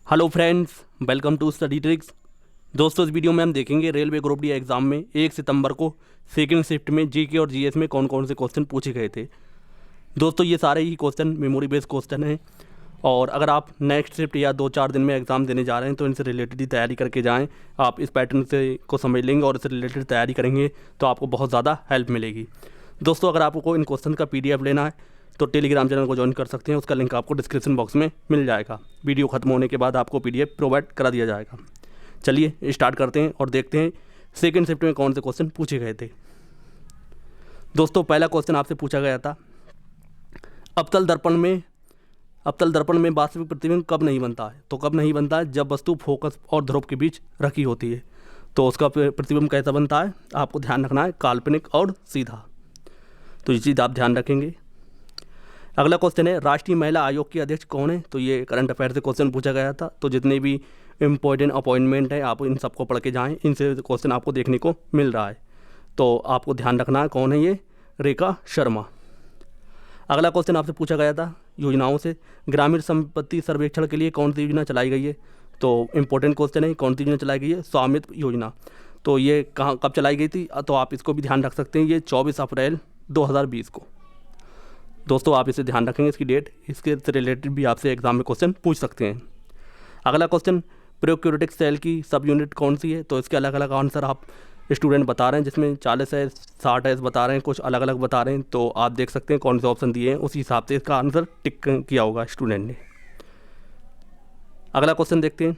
Hello friends, welcome to study tricks. दोस्तों, इस video में हम देखेंगे रेलवे ग्रुप डी एग्ज़ाम में 1 सितंबर को सेकंड शिफ्ट में जीके और जीएस में कौन कौन से क्वेश्चन पूछे गए थे। दोस्तों, ये सारे ही क्वेश्चन मेमोरी बेस्ड क्वेश्चन हैं और अगर आप नेक्स्ट शिफ्ट या 2-4 दिन में एग्ज़ाम देने जा रहे हैं तो इनसे रिलेटेड ही तैयारी करके जाएँ। आप इस पैटर्न से को समझ लेंगे और इससे रिलेटेड तैयारी करेंगे तो आपको बहुत ज़्यादा हेल्प मिलेगी। दोस्तों, अगर आपको इन क्वेश्चन का PDF लेना है तो टेलीग्राम चैनल को ज्वाइन कर सकते हैं। उसका लिंक आपको डिस्क्रिप्शन बॉक्स में मिल जाएगा। वीडियो खत्म होने के बाद आपको PDF प्रोवाइड करा दिया जाएगा। चलिए स्टार्ट करते हैं और देखते हैं सेकंड शिफ्ट में कौन से क्वेश्चन पूछे गए थे। दोस्तों, पहला क्वेश्चन आपसे पूछा गया था, अवतल दर्पण में वास्तविक प्रतिबिंब कब नहीं बनता है। तो कब नहीं बनता है? जब वस्तु फोकस और ध्रुव के बीच रखी होती है। तो उसका प्रतिबिंब कैसा बनता है? आपको ध्यान रखना है, काल्पनिक और सीधा। तो ये चीज़ आप ध्यान रखेंगे। अगला क्वेश्चन है, राष्ट्रीय महिला आयोग की अध्यक्ष कौन है। तो ये करंट अफेयर से क्वेश्चन पूछा गया था। तो जितने भी इम्पोर्टेंट अपॉइंटमेंट है आप इन सबको पढ़ के जाएँ, इनसे क्वेश्चन आपको देखने को मिल रहा है। तो आपको ध्यान रखना है कौन है ये, रेखा शर्मा। अगला क्वेश्चन आपसे पूछा गया था योजनाओं से, ग्रामीण संपत्ति सर्वेक्षण के लिए कौन सी योजना चलाई गई है। तो इम्पोर्टेंट क्वेश्चन है, कौन सी योजना चलाई गई है? स्वामित्व योजना। तो ये कब चलाई गई थी? तो आप इसको भी ध्यान रख सकते हैं, ये 24 अप्रैल 2020 को। दोस्तों, आप इसे ध्यान रखेंगे, इसकी डेट, इसके रिलेटेड भी आपसे एग्जाम में क्वेश्चन पूछ सकते हैं। अगला क्वेश्चन, प्रोक्यूरेटिक सेल की सब यूनिट कौन सी है। तो इसके अलग अलग आंसर आप स्टूडेंट बता रहे हैं, जिसमें 40 है, 60 है बता रहे हैं, कुछ अलग अलग बता रहे हैं। तो आप देख सकते हैं कौन से ऑप्शन दिए हैं, उसी हिसाब से इसका आंसर टिक किया होगा स्टूडेंट ने। अगला क्वेश्चन देखते हैं।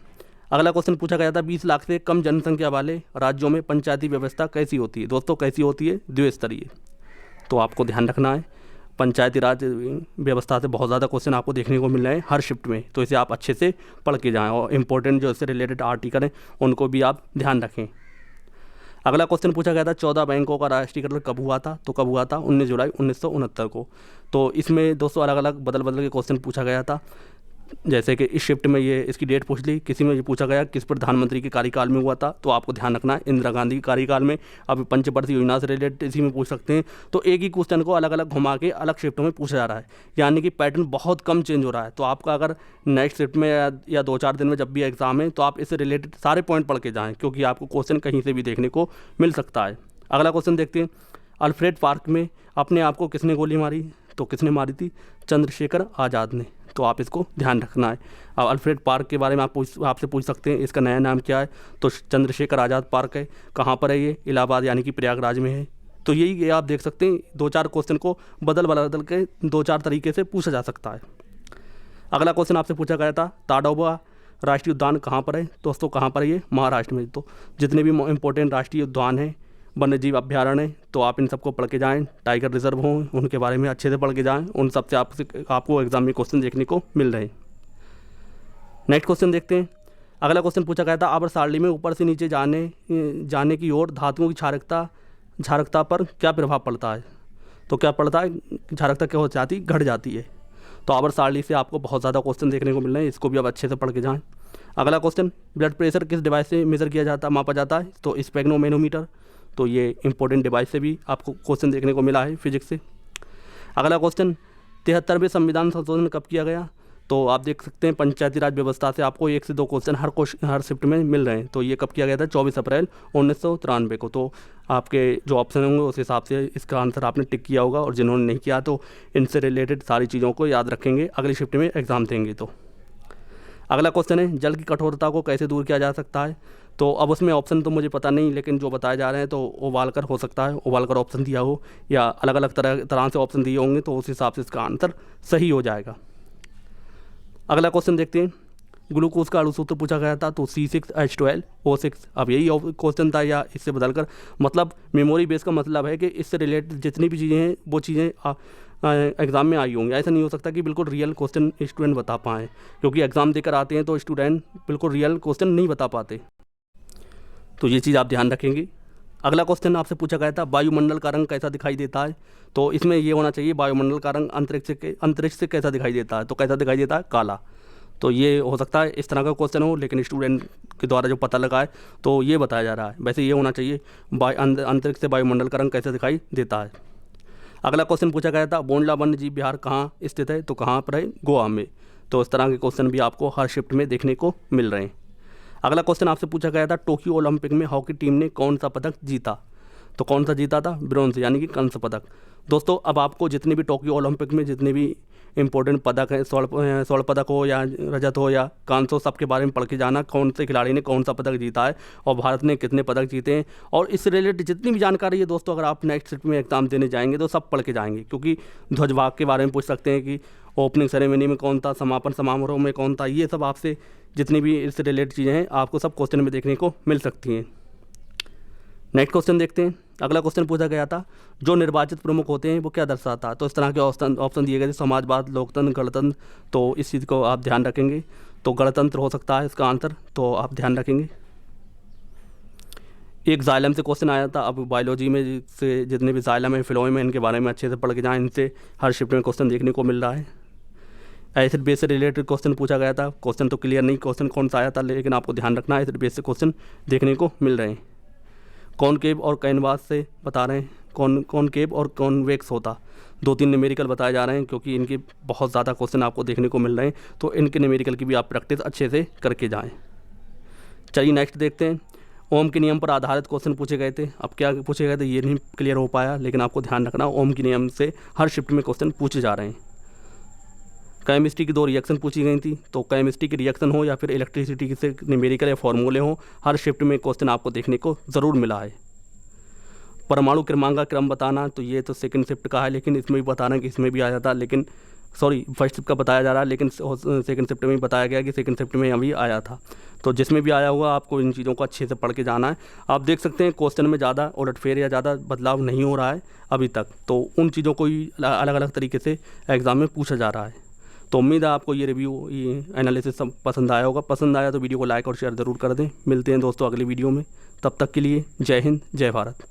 अगला क्वेश्चन पूछा गया था, 20 लाख से कम जनसंख्या वाले राज्यों में पंचायती व्यवस्था कैसी होती है। दोस्तों, कैसी होती है? द्विस्तरीय। तो आपको ध्यान रखना है, पंचायती राज व्यवस्था से बहुत ज़्यादा क्वेश्चन आपको देखने को मिल रहे हैं हर शिफ्ट में। तो इसे आप अच्छे से पढ़ के जाएं और इम्पोर्टेंट जो इससे रिलेटेड आर्टिकल हैं उनको भी आप ध्यान रखें। अगला क्वेश्चन पूछा गया था, 14 बैंकों का राष्ट्रीयकरण कब हुआ था। तो कब हुआ था? 19 जुलाई 1969 को। तो इसमें दोस्तों अलग अलग बदल के क्वेश्चन पूछा गया था। जैसे कि इस शिफ्ट में ये इसकी डेट पूछ ली, किसी में ये पूछा गया किस प्रधानमंत्री के कार्यकाल में हुआ था। तो आपको ध्यान रखना है इंदिरा गांधी के कार्यकाल में। अब पंचवर्षीय योजना से रिलेटेड इसी में पूछ सकते हैं। तो एक ही क्वेश्चन को अलग अलग घुमा के अलग शिफ्टों में पूछा जा रहा है, यानी कि पैटर्न बहुत कम चेंज हो रहा है। तो आपका अगर नेक्स्ट शिफ्ट में या 2-4 दिन में जब भी एग्जाम है तो आप इससे रिलेटेड सारे पॉइंट पढ़ के जाएँ, क्योंकि आपको क्वेश्चन कहीं से भी देखने को मिल सकता है। अगला क्वेश्चन देखते हैं, अल्फ्रेड पार्क में अपने आप को किसने गोली मारी। तो किसने मारी थी? चंद्रशेखर आज़ाद ने। तो आप इसको ध्यान रखना है। अब अल्फ्रेड पार्क के बारे में आपसे पूछ सकते हैं, इसका नया नाम क्या है। तो चंद्रशेखर आज़ाद पार्क है। कहाँ पर है ये? इलाहाबाद यानी कि प्रयागराज में है। तो यही आप देख सकते हैं, 2-4 क्वेश्चन को बदल के 2-4 तरीके से पूछा जा सकता है। अगला क्वेश्चन आपसे पूछा गया था, ताडोबा राष्ट्रीय उद्यान कहाँ पर है। दोस्तों, कहाँ पर है ये? महाराष्ट्र में। तो जितने भी इंपॉर्टेंट राष्ट्रीय उद्यान हैं, वन्यजीव अभ्यारण्य है, तो आप इन सबको पढ़ के जाएँ। टाइगर रिजर्व हों, उनके बारे में अच्छे से पढ़ के जाएँ। उन सब से आपको एग्जाम में क्वेश्चन देखने को मिल रहे हैं। नेक्स्ट क्वेश्चन देखते हैं। अगला क्वेश्चन पूछा गया था, आवर्त सारणी में ऊपर से नीचे जाने की ओर धातुओं की क्षारकता पर क्या प्रभाव पड़ता है। तो क्या पड़ता है? क्षारकता क्या हो जाती? घट जाती है। तो आवर्त सारणी से आपको बहुत ज़्यादा क्वेश्चन देखने को मिल रहे हैं, इसको भी आप अच्छे से पढ़ के जाएँ। अगला क्वेश्चन, ब्लड प्रेशर किस डिवाइस से मेज़र किया जाता मापा जाता है। तो स्पेग्नोमेनोमीटर। तो ये इंपॉर्टेंट डिवाइस से भी आपको क्वेश्चन देखने को मिला है फिजिक्स से। अगला क्वेश्चन, 73वें संविधान संशोधन कब किया गया। तो आप देख सकते हैं पंचायती राज व्यवस्था से आपको 1 से 2 क्वेश्चन हर शिफ्ट में मिल रहे हैं। तो ये कब किया गया था? 24 अप्रैल 1993 को। तो आपके जो ऑप्शन होंगे उस हिसाब से इसका आंसर आपने टिक किया होगा, और जिन्होंने नहीं किया तो इनसे रिलेटेड सारी चीज़ों को याद रखेंगे अगली शिफ्ट में एग्ज़ाम देंगे तो। अगला क्वेश्चन है, जल की कठोरता को कैसे दूर किया जा सकता है। तो अब उसमें ऑप्शन तो मुझे पता नहीं, लेकिन जो बताए जा रहे हैं तो उबालकर हो सकता है, उबालकर ऑप्शन दिया हो, या अलग अलग तरह से ऑप्शन दिए होंगे, तो उस हिसाब से इसका आंसर सही हो जाएगा। अगला क्वेश्चन देखते हैं, ग्लूकोज का अणुसूत्र पूछा गया था। तो C6H12O6। अब यही क्वेश्चन था, या इससे बदलकर, मतलब मेमोरी बेस का मतलब है कि इससे रिलेटेड जितनी भी चीज़ें हैं वो चीज़ें एग्ज़ाम में आई होंगी। ऐसा नहीं हो सकता कि बिल्कुल रियल क्वेश्चन स्टूडेंट बता पाएँ, क्योंकि एग्ज़ाम देकर आते हैं तो स्टूडेंट बिल्कुल रियल क्वेश्चन नहीं बता पाते। तो ये चीज़ आप ध्यान रखेंगे। अगला क्वेश्चन आपसे पूछा गया था, वायुमंडल का रंग कैसा दिखाई देता है। तो इसमें ये होना चाहिए, वायुमंडल का रंग अंतरिक्ष से कैसा दिखाई देता है। तो कैसा दिखाई देता है? काला। तो ये हो सकता है इस तरह का क्वेश्चन हो, लेकिन स्टूडेंट के द्वारा जो पता लगा है तो ये बताया जा रहा है। वैसे ये होना चाहिए, अंतरिक्ष से वायुमंडल का रंग कैसे दिखाई देता है। अगला क्वेश्चन पूछा गया था, बोंडला वन्य जीव विहार कहाँ स्थित है। तो कहाँ पर है? गोवा में। तो इस तरह के क्वेश्चन भी आपको हर शिफ्ट में देखने को मिल रहे हैं। अगला क्वेश्चन आपसे पूछा गया था, टोक्यो ओलंपिक में हॉकी टीम ने कौन सा पदक जीता? तो कौन सा जीता था? ब्रोंज यानी कि कांस्य पदक। दोस्तों अब आपको जितने भी टोक्यो ओलंपिक में जितने भी इंपॉर्टेंट पदक हैं, स्वर्ण पदक हो या रजत हो या कांस्य हो, सबके बारे में पढ़ के जाना, कौन से खिलाड़ी ने कौन सा पदक जीता है और भारत ने कितने पदक जीते हैं। और इससे रिलेटेड जितनी भी जानकारी है दोस्तों, अगर आप नेक्स्ट शिफ्ट में एग्ज़ाम देने जाएंगे तो सब पढ़ के जाएंगे, क्योंकि ध्वजवाहक के बारे में पूछ सकते हैं कि ओपनिंग सेरेमनी में कौन था, समापन समारोह में कौन था, ये सब आपसे जितनी भी इससे रिलेटेड चीज़ें हैं आपको सब क्वेश्चन में देखने को मिल सकती हैं। नेक्स्ट क्वेश्चन देखते हैं। अगला क्वेश्चन पूछा गया था, जो निर्वाचित प्रमुख होते हैं वो क्या दर्शाता है? तो इस तरह के ऑप्शन दिए गए थे, समाजवाद, लोकतंत्र, गणतंत्र। तो इस चीज़ को आप ध्यान रखेंगे, तो गणतंत्र हो सकता है इसका आंसर, तो आप ध्यान रखेंगे। एक जाइलम से क्वेश्चन आया था। अब बायोलॉजी में से जितने भी जाइलम है, फिलोएम है, इनके बारे में अच्छे से पढ़ के जाएँ, इनसे हर शिफ्ट में क्वेश्चन देखने को मिल रहा है। एसिड बेस से रिलेटेड क्वेश्चन पूछा गया था। क्वेश्चन तो क्लियर नहीं क्वेश्चन कौन सा आया था, लेकिन आपको ध्यान रखना है एसिड बेस से क्वेश्चन देखने को मिल रहे हैं। कॉनकेव और कैनवास से बता रहे हैं, कॉनकेव और कॉन्वेक्स होता, 2-3 न्यूमेरिकल बताए जा रहे हैं, क्योंकि इनके बहुत ज़्यादा क्वेश्चन आपको देखने को मिल रहे हैं, तो इनके न्यूमेरिकल की भी आप प्रैक्टिस अच्छे से करके जाएं। चलिए नेक्स्ट देखते हैं। ओम के नियम पर आधारित क्वेश्चन पूछे गए थे। अब क्या पूछे गए थे ये नहीं क्लियर हो पाया, लेकिन आपको ध्यान रखना ओम के नियम से हर शिफ्ट में क्वेश्चन पूछे जा रहे हैं। केमिस्ट्री की 2 रिएक्शन पूछी गई थी, तो केमिस्ट्री की रिएक्शन हो या फिर इलेक्ट्रिसिटी से न्यूमेरिकल या फॉर्मूले हो, हर शिफ्ट में क्वेश्चन आपको देखने को ज़रूर मिला है। परमाणु क्रमांक का क्रम बताना, तो ये तो सेकंड शिफ्ट का है, लेकिन इसमें भी बताना कि इसमें भी आया था, लेकिन सॉरी फर्स्ट शिफ्ट का बताया जा रहा है, लेकिन सेकंड शिफ्ट में बताया गया कि सेकंड शिफ्ट में अभी आया था। तो जिसमें भी आया हुआ आपको इन चीज़ों को अच्छे से पढ़ के जाना है। आप देख सकते हैं क्वेश्चन में ज़्यादा उलटफेर या ज़्यादा बदलाव नहीं हो रहा है अभी तक, तो उन चीज़ों को ही अलग अलग तरीके से एग्ज़ाम में पूछा जा रहा है। तो उम्मीद है आपको ये रिव्यू, ये एनालिसिस सब पसंद आया होगा। पसंद आया तो वीडियो को लाइक और शेयर ज़रूर कर दें। मिलते हैं दोस्तों अगली वीडियो में, तब तक के लिए जय हिंद, जय भारत।